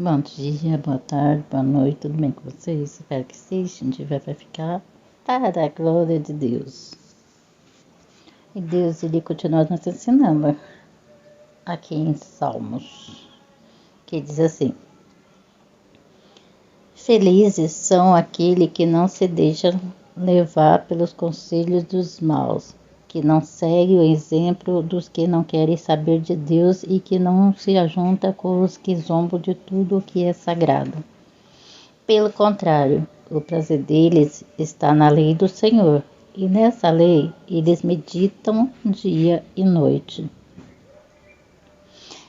Bom dia, boa tarde, boa noite, tudo bem com vocês? Espero que sim, se não tiver vai ficar para a glória de Deus. E Deus, ele continua nos ensinando aqui em Salmos, que diz assim: Felizes são aqueles que não se deixam levar pelos conselhos dos maus, que não seguem o exemplo dos que não querem saber de Deus e que não se ajunta com os que zombam de tudo o que é sagrado. Pelo contrário, o prazer deles está na lei do Senhor, e nessa lei eles meditam dia e noite.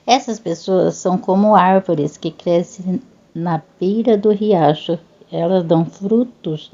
Essas pessoas são como árvores que crescem na beira do riacho. Elas dão frutos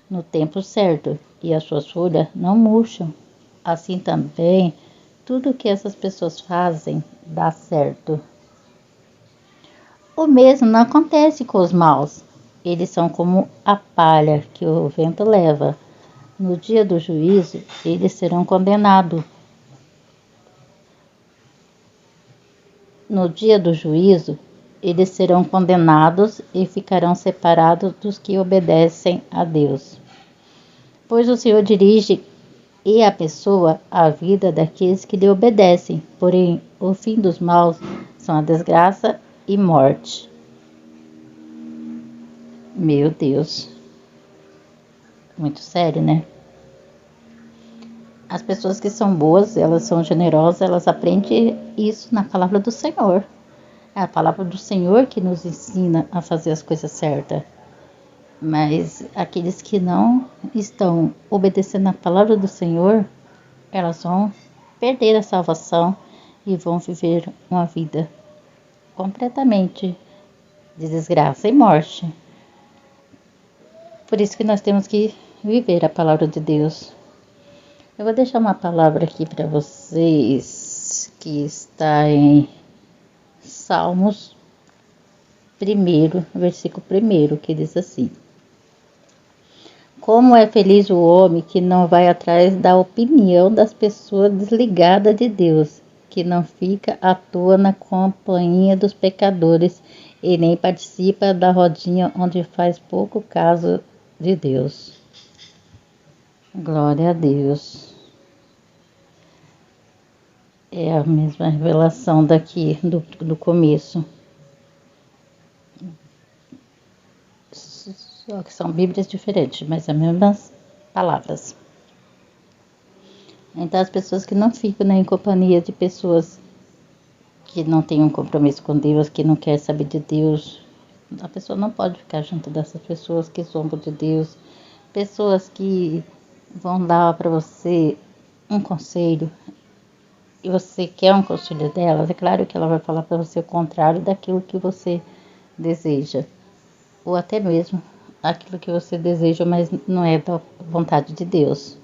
no tempo certo, e as suas folhas não murcham. Assim também, tudo que essas pessoas fazem dá certo. O mesmo não acontece com os maus. Eles são como a palha que o vento leva. No dia do juízo, eles serão condenados. No dia do juízo, eles serão condenados e ficarão separados dos que obedecem a Deus. Pois o Senhor dirige e abençoa a vida daqueles que lhe obedecem, porém o fim dos maus são a desgraça e morte. Meu Deus, muito sério, né? As pessoas que são boas, elas são generosas, elas aprendem isso na palavra do Senhor. É a palavra do Senhor que nos ensina a fazer as coisas certas. Mas aqueles que não estão obedecendo a palavra do Senhor, elas vão perder a salvação e vão viver uma vida completamente de desgraça e morte. Por isso que nós temos que viver a palavra de Deus. Eu vou deixar uma palavra aqui para vocês que está em Salmos 1, versículo 1, que diz assim: Como é feliz o homem que não vai atrás da opinião das pessoas desligadas de Deus, que não fica à toa na companhia dos pecadores e nem participa da rodinha onde faz pouco caso de Deus. Glória a Deus. É a mesma revelação daqui do começo. Só que são Bíblias diferentes, mas as mesmas palavras. Então as pessoas que não ficam em companhia de pessoas que não têm um compromisso com Deus, que não querem saber de Deus, a pessoa não pode ficar junto dessas pessoas que zombam de Deus, pessoas que vão dar para você um conselho e você quer um conselho delas, é claro que ela vai falar para você o contrário daquilo que você deseja, ou até mesmo aquilo que você deseja, mas não é da vontade de Deus,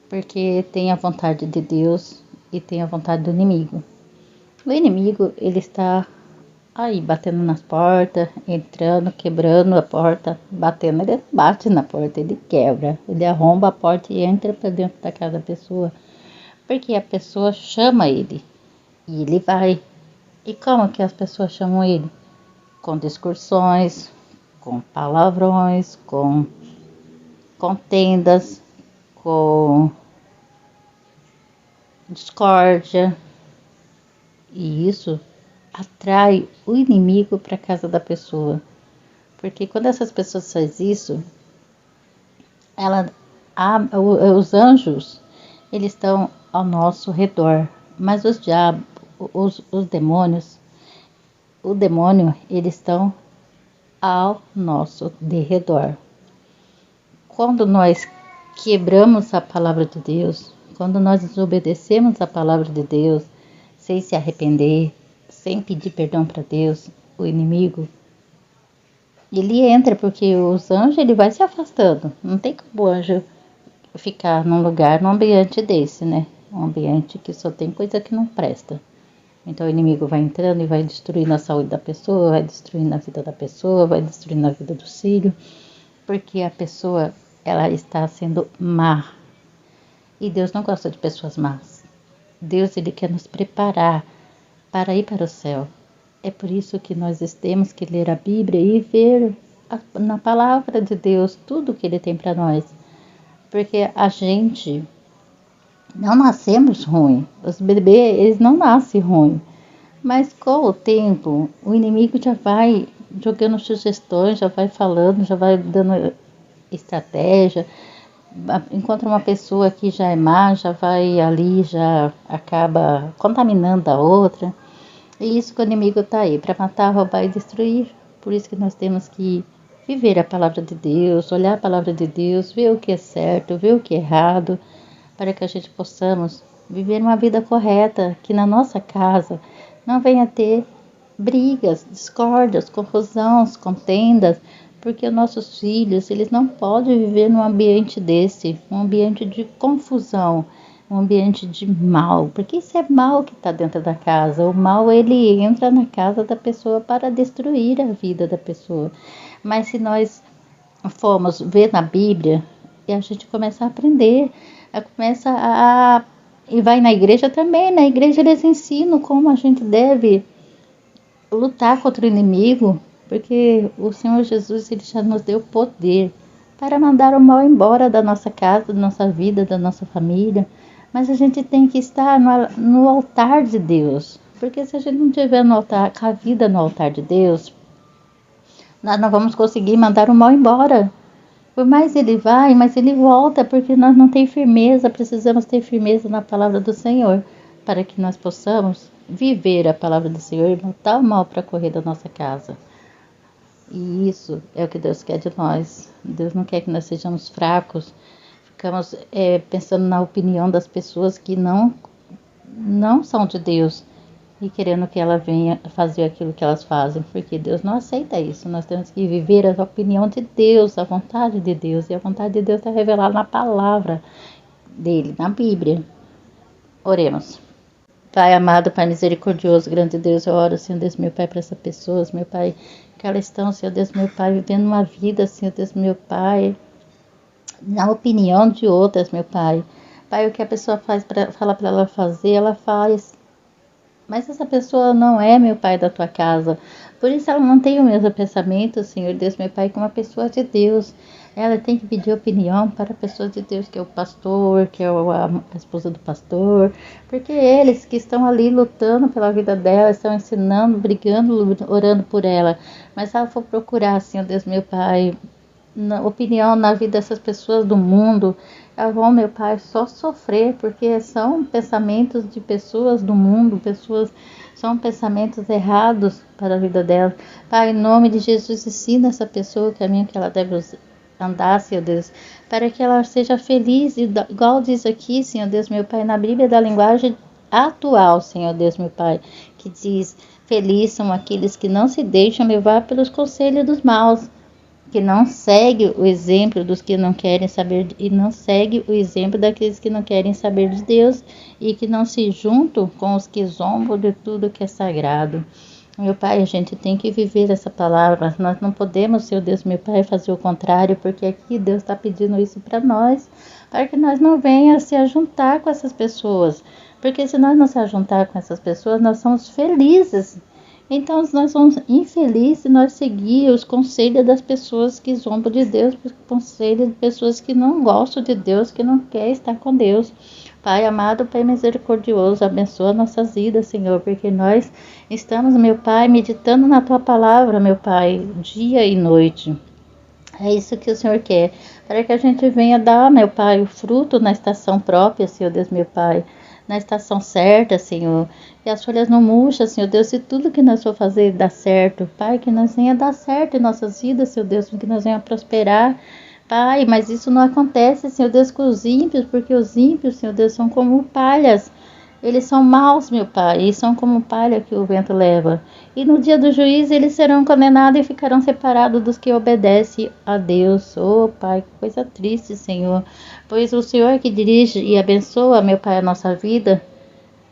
porque tem a vontade de Deus e tem a vontade do inimigo. O inimigo, ele está aí batendo nas portas, entrando, quebrando a porta, batendo, ele bate na porta, ele quebra, ele arromba a porta e entra para dentro da casa da pessoa, porque a pessoa chama ele e ele vai. E como que as pessoas chamam ele? Com discussões, com palavrões, com contendas, com discórdia. E isso atrai o inimigo para a casa da pessoa. Porque quando essas pessoas fazem isso, os anjos, eles estão ao nosso redor. Mas os diabos, os demônios, o demônio, eles estão ao nosso derredor. Quando nós quebramos a palavra de Deus, quando nós desobedecemos a palavra de Deus, sem se arrepender, sem pedir perdão para Deus, o inimigo, ele entra, porque os anjos, ele vai se afastando. Não tem como o anjo ficar num ambiente desse, né? Um ambiente que só tem coisa que não presta. Então o inimigo vai entrando e vai destruindo a saúde da pessoa, vai destruindo a vida da pessoa, vai destruindo a vida do filho, porque a pessoa, ela está sendo má. E Deus não gosta de pessoas más. Deus, ele quer nos preparar para ir para o céu. É por isso que nós temos que ler a Bíblia e ver na palavra de Deus tudo que Ele tem para nós. Porque a gente não nascemos ruim. Os bebês, eles não nascem ruim. Mas com o tempo, o inimigo já vai jogando sugestões, já vai falando, já vai dando estratégia. Encontra uma pessoa que já é má, já vai ali, já acaba contaminando a outra. E isso que o inimigo está aí, para matar, roubar e destruir. Por isso que nós temos que viver a palavra de Deus, olhar a palavra de Deus, ver o que é certo, ver o que é errado, para que a gente possamos viver uma vida correta, que na nossa casa não venha ter brigas, discórdias, confusões, contendas, porque os nossos filhos, eles não podem viver num ambiente desse, um ambiente de confusão, um ambiente de mal, porque isso é mal que está dentro da casa. O mal, ele entra na casa da pessoa para destruir a vida da pessoa. Mas se nós formos ver na Bíblia, e a gente começa a aprender, e vai na igreja também. Na igreja eles ensinam como a gente deve lutar contra o inimigo, porque o Senhor Jesus, ele já nos deu poder para mandar o mal embora da nossa casa, da nossa vida, da nossa família. Mas a gente tem que estar no altar de Deus, porque se a gente não tiver no altar, com a vida no altar de Deus, nós não vamos conseguir mandar o mal embora. Por mais ele vai, mas ele volta, porque nós não temos firmeza, precisamos ter firmeza na palavra do Senhor, para que nós possamos viver a palavra do Senhor e botar o mal para correr da nossa casa. E isso é o que Deus quer de nós. Deus não quer que nós sejamos fracos, ficamos pensando na opinião das pessoas que não são de Deus e querendo que ela venha fazer aquilo que elas fazem, porque Deus não aceita isso. Nós temos que viver a opinião de Deus, a vontade de Deus, e a vontade de Deus está revelada na palavra dele, na Bíblia. Oremos. Pai amado, Pai misericordioso, grande Deus, eu oro, Senhor Deus, meu Pai, para essas pessoas, meu Pai, que elas estão, Senhor Deus, meu Pai, vivendo uma vida, Senhor Deus, meu Pai, na opinião de outras, meu Pai. Pai, o que a pessoa fala para ela fazer, ela faz. Mas essa pessoa não é, meu Pai, da tua casa. Por isso ela não tem o mesmo pensamento, Senhor Deus, meu Pai, que uma pessoa de Deus. Ela tem que pedir opinião para a pessoa de Deus, que é o pastor, que é a esposa do pastor. Porque eles que estão ali lutando pela vida dela, estão ensinando, brigando, orando por ela. Mas se ela for procurar, Senhor Deus, meu Pai, opinião na vida dessas pessoas do mundo, elas vão, meu Pai, só sofrer, porque são pensamentos de pessoas do mundo, são pensamentos errados para a vida delas. Pai, em nome de Jesus, ensina essa pessoa o caminho que ela deve andar, Senhor Deus, para que ela seja feliz, igual diz aqui, Senhor Deus, meu Pai, na Bíblia da linguagem atual, Senhor Deus, meu Pai, que diz: felizes são aqueles que não se deixam levar pelos conselhos dos maus, que não segue o exemplo dos que não querem saber, e não segue o exemplo daqueles que não querem saber de Deus, e que não se juntam com os que zombam de tudo que é sagrado. Meu Pai, a gente tem que viver essa palavra. Nós não podemos, Senhor Deus, meu Pai, fazer o contrário, porque aqui Deus está pedindo isso para nós, para que nós não venhamos se ajuntar com essas pessoas. Porque se nós não se ajuntar com essas pessoas, nós somos felizes. Então nós somos infelizes se nós seguir os conselhos das pessoas que zombam de Deus, os conselhos de pessoas que não gostam de Deus, que não querem estar com Deus. Pai amado, Pai misericordioso, abençoa nossas vidas, Senhor, porque nós estamos, meu Pai, meditando na Tua palavra, meu Pai, dia e noite. É isso que o Senhor quer, para que a gente venha dar, meu Pai, o fruto na estação própria, Senhor Deus, meu Pai, na estação certa, Senhor, e as folhas não murcham, Senhor Deus, se tudo que nós for fazer dá certo, Pai, que nós venha dar certo em nossas vidas, Senhor Deus, que nós venha prosperar, Pai, mas isso não acontece, Senhor Deus, com os ímpios, porque os ímpios, Senhor Deus, são como palhas. Eles são maus, meu Pai, e são como palha que o vento leva. E no dia do juízo eles serão condenados e ficarão separados dos que obedecem a Deus. Oh, Pai, que coisa triste, Senhor. Pois o Senhor é que dirige e abençoa, meu Pai, a nossa vida.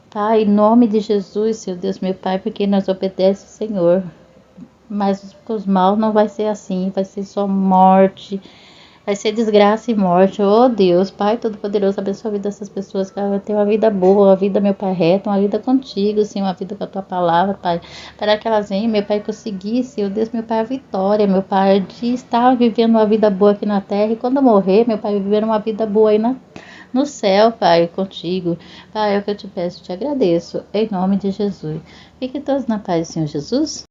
Pai, em nome de Jesus, Senhor Deus, meu Pai, porque nós obedecemos, Senhor. Mas os maus não vai ser assim, vai ser só morte, vai ser desgraça e morte. Oh Deus, Pai Todo-Poderoso, abençoa a vida dessas pessoas, que ela vai ter uma vida boa, uma vida, meu Pai, reta, uma vida contigo, Senhor, uma vida com a tua palavra, Pai, para que elas venham, meu Pai, conseguir, Senhor Deus, meu Pai, a vitória, meu Pai, de estar vivendo uma vida boa aqui na terra, e quando morrer, meu Pai, viver uma vida boa aí no céu, Pai, contigo. Pai, é o que eu te peço, te agradeço, em nome de Jesus. Fiquem todos na paz do Senhor Jesus.